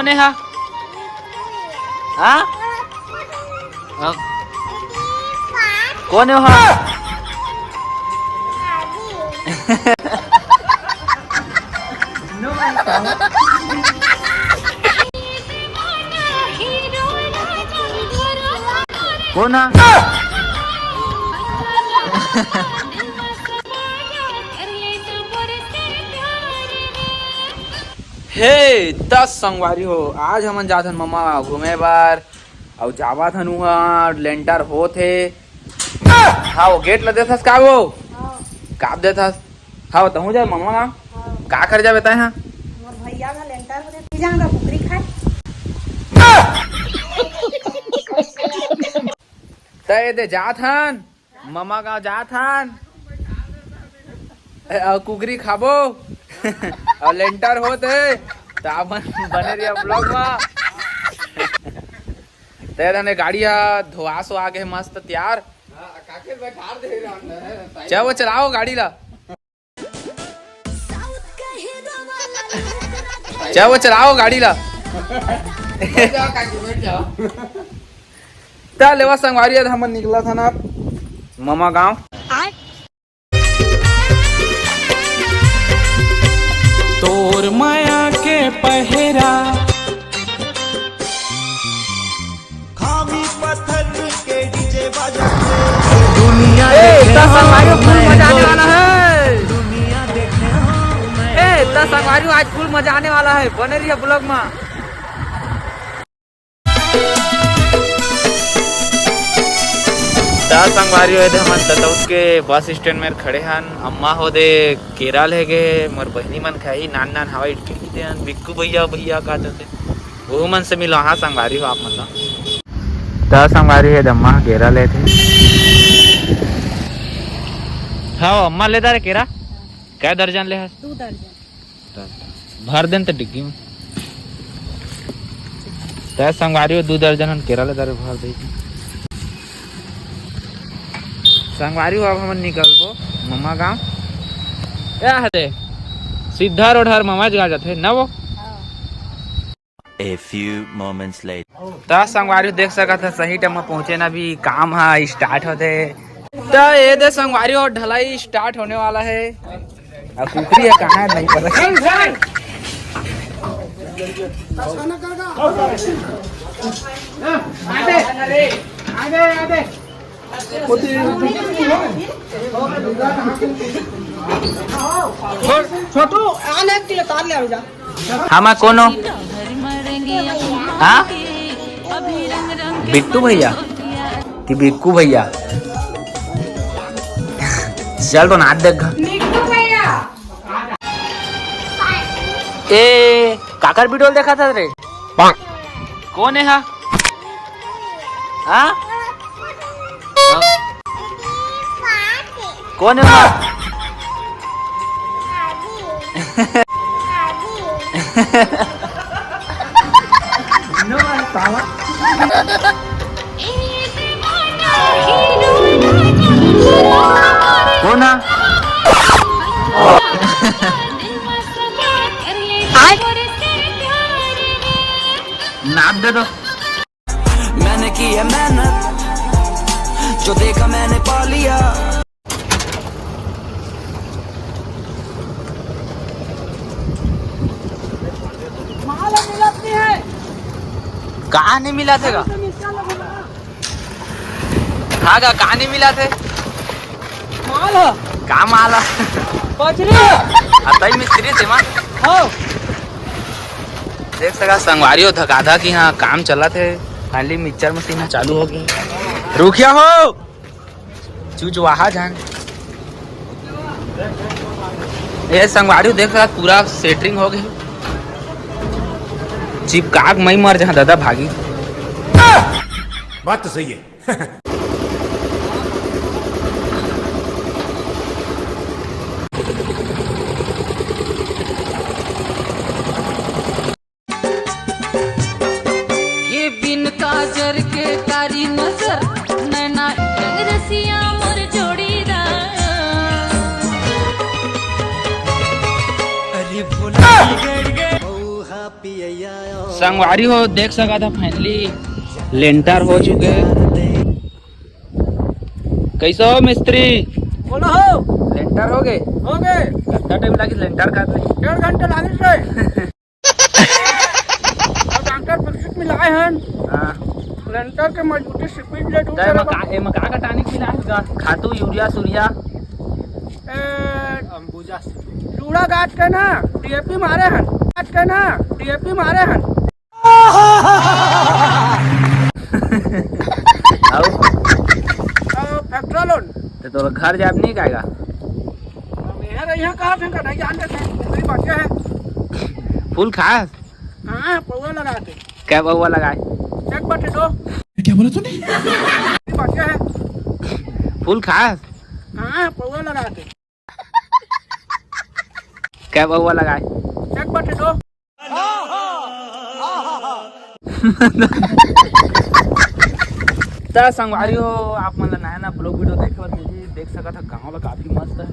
कौन है? हाँ हाँ कौन है? हाँ कौन है? हे दस संगवारी हो, आज हमन जाथन मम्मा घूमे बार और जावत हन वहाँ लेंटर हो थे। हाँ वो गेट ल देथस का वो काप देथस। हाँ तहु जा मम्मा का कर जा बताए? हाँ मोर भैया का लेंटर हो दे जाऊंगा कुकरी खाए। तय दे जाथन मम्मा गाँव जाथन कुकरी खाबो और लेंटर होते तो अपन बने रहिए ब्लॉग में। तेरे गाड़ी धोआ सो आगे मस्त तैयार। चलो चलाओ गाड़ी ला, चलो चलाओ गाड़ी ला। लेवा संगवारी हमन निकला था ना मामा गाँव। तोर माया के पहरा खामी पत्थर के डीजे बजा दुनिया संगवारी फुल मजा आने वाला है। दुनिया देखे संगवारी आज फुल मजा आने वाला है। बने रहिए ब्लॉग में। संगवारी हो हमन ततौत के बस स्टैंड में खड़े हन। अम्मा हो दे केरल है गे मोर बहनी मन खाई नान नान हवाई टिकट हन। बिक्कू भैया भैया कहते थे वो मन से मिलो। हाँ संगवारी हो आप मतलब संगवारी है अम्मा केरल है थे। हाँ अम्मा ले दा रे केरा क्या दर्जन ले? 2 दर्जन भर देन तो डिग्गी में तय संगवारी हो 2 दर्जन हम केरा ले दा रे भर दे। संगवारी हो अब हम निकलबो मम्मा गाँव। क्या है सीधा रोड हर मम्मा जगह जाते ना वो। A few moments later. तो संगवारी देख सका था सही टाइम में पहुंचे ना भी काम है स्टार्ट होते। तो ये दे संगवारी और ढलाई स्टार्ट होने वाला है। अब कुकरी है कहाँ नहीं पता। छोटू आने के लिए तार ले आ जा। हम कौन हो? हाँ बिट्टू भैया कि बिक्कू भैया? चल तो नाच देख। ए काकर वीडियो देखा था रे? कौन है? हाँ हाँ कौन है? हाँ कौन है? नाप दे दो। मैंने की है मेहनत जो देखा मैंने पा लिया। कहाँ नहीं मिला थे? हाँ कहाँ नहीं मिला थे? माल का माल अतई मिस्त्री थे मां। देख सका संगवारी हो थका था कि हाँ काम चला थे। फाइनली मिक्सचर मशीन चालू हो गई। रुकिया हो चुचवाहा जान। ये संगवारी देख सका पूरा सेटरिंग हो गई। चिपकाक मई मर जहाँ दादा भागी। बात तो सही है। ये बिन काजर के कारी नजर नैना रंग रसिया मोर जोड़ीदार। अरे बोला संगवारी हो देख सका था फाइनली लेंटर हो चुके। कैसे हो मिस्त्री? बोलो हो लेंटर हो गए? कितना टाइम लगी लेंटर कर ले? 1.5 घंटा लागे रे। और डॉक्टर फिक्स में लगाए हैं हाँ लेंटर के मजबूती स्पीड ले दूर एमा का टानिक मिला खातू यूरिया सूर्या अंबुजा चूड़ा गाछ के ना डीएपी मारे हैं फैक्ट्रा लोन तो तोरा घर जाब नहीं काएगा? यहाँ कहाँ थे नहीं जानते थे मेरी बच्चे है फूल खास हाँ पौवा लगाते क्या बहुआ लगाए? एक बटे दो क्या बोला तूने? मेरी बच्चे है फूल खास हाँ पौवा लगाते क्या बहुआ लगाए? एक बटे दो तो संगवारी हो आप मतलब नया ब्लॉग वीडियो देख सकता था गाँव काफी मस्त है।